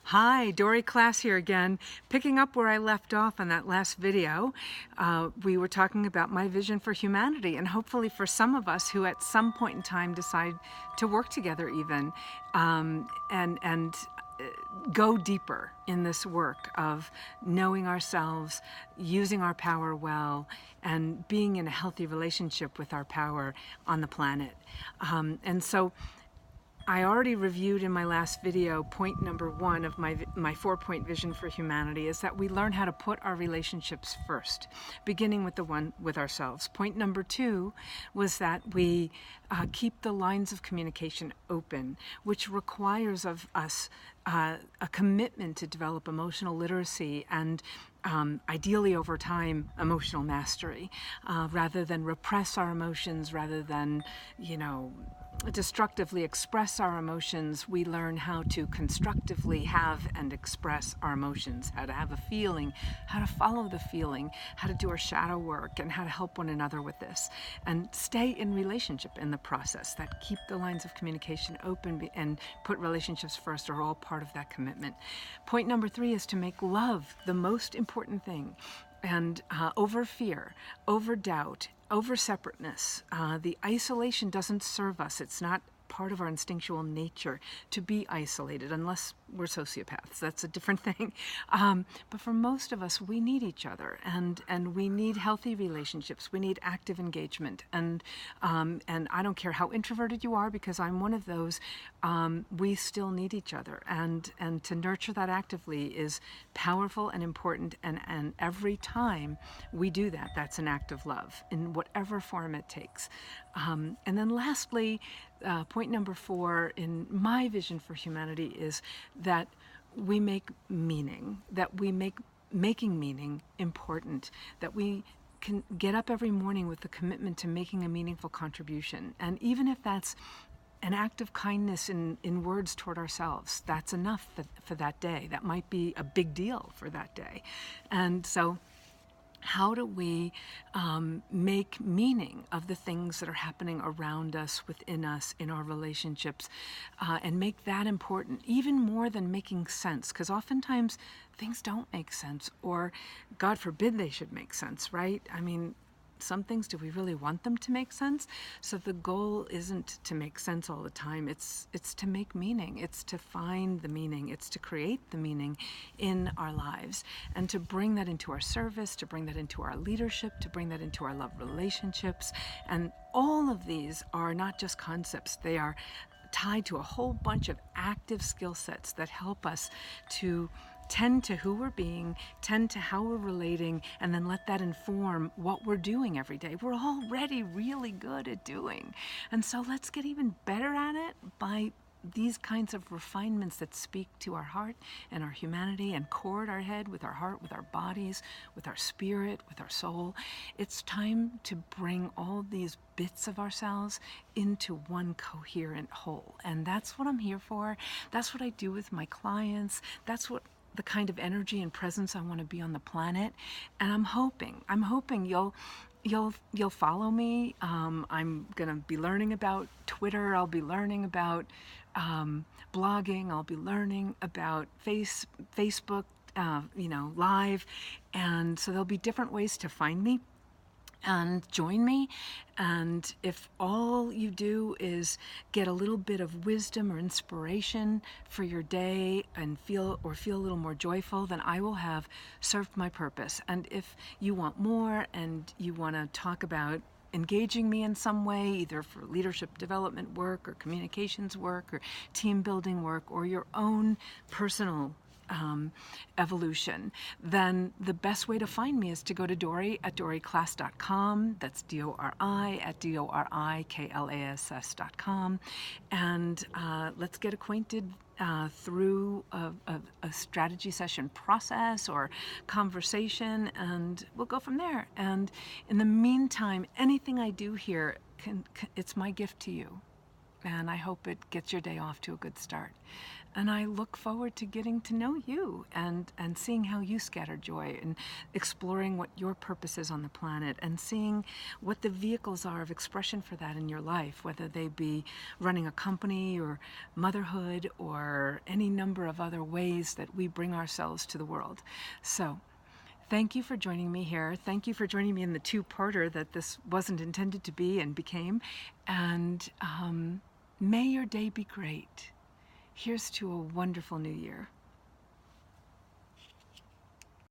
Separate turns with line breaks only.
Hi, Dory Class here again. Picking up where I left off on that last video, we were talking about my vision for humanity, and hopefully for some of us who at some point in time decide to work together even, and go deeper in this work of knowing ourselves, using our power well, and being in a healthy relationship with our power on the planet. And so I already reviewed in my last video point number 1 of my 4-point vision for humanity is that we learn how to put our relationships first, beginning with the one with ourselves. Point number 2 was that we keep the lines of communication open, which requires of us a commitment to develop emotional literacy and ideally over time emotional mastery, rather than repress our emotions, rather than, destructively express our emotions. We learn how to constructively have and express our emotions, how to have a feeling, how to follow the feeling, how to do our shadow work, and how to help one another with this, and stay in relationship in the process. That keep the lines of communication open and put relationships first are all part of that commitment. Point number 3 is to make love the most important thing, and over fear, over doubt, over separateness. The isolation doesn't serve us. It's not part of our instinctual nature to be isolated unless we're sociopaths. That's a different thing. But for most of us, we need each other, and we need healthy relationships. We need active engagement, and I don't care how introverted you are, because I'm one of those. We still need each other, and to nurture that actively is powerful and important, and every time we do that, that's an act of love in whatever form it takes. And then lastly, point number 4 in my vision for humanity is that we make meaning, that we make making meaning important, that we can get up every morning with the commitment to making a meaningful contribution. And even if that's an act of kindness in words toward ourselves, that's enough for that day. That might be a big deal for that day. And so how do we make meaning of the things that are happening around us, within us, in our relationships, and make that important, even more than making sense? Because oftentimes things don't make sense, or God forbid they should make sense, right? I mean, some things, do we really want them to make sense? So the goal isn't to make sense all the time. It's to make meaning. It's to find the meaning. It's to create the meaning in our lives, and to bring that into our service, to bring that into our leadership, to bring that into our love relationships. And all of these are not just concepts. They are tied to a whole bunch of active skill sets that help us to tend to who we're being, tend to how we're relating, and then let that inform what we're doing every day. We're already really good at doing. And so let's get even better at it by these kinds of refinements that speak to our heart and our humanity, and chord our head with our heart, with our bodies, with our spirit, with our soul. It's time to bring all these bits of ourselves into one coherent whole. And that's what I'm here for. That's what I do with my clients. That's what the kind of energy and presence I want to be on the planet. And I'm hoping you'll follow me. I'm gonna be learning about Twitter. I'll be learning about blogging. I'll be learning about Facebook, Live, and so there'll be different ways to find me and join me. And if all you do is get a little bit of wisdom or inspiration for your day and feel a little more joyful, then I will have served my purpose. And if you want more and you want to talk about engaging me in some way, either for leadership development work or communications work or team building work or your own personal evolution, then the best way to find me is to go to Dory at doryclass.com. That's DORI at DORIKLASS.com. And let's get acquainted through a strategy session process or conversation, and we'll go from there. And in the meantime, anything I do here, it's my gift to you. and I hope it gets your day off to a good start. And I look forward to getting to know you and seeing how you scatter joy and exploring what your purpose is on the planet and seeing what the vehicles are of expression for that in your life, whether they be running a company or motherhood or any number of other ways that we bring ourselves to the world. So, thank you for joining me here. Thank you for joining me in the two-parter that this wasn't intended to be and became. And may your day be great. Here's to a wonderful new year.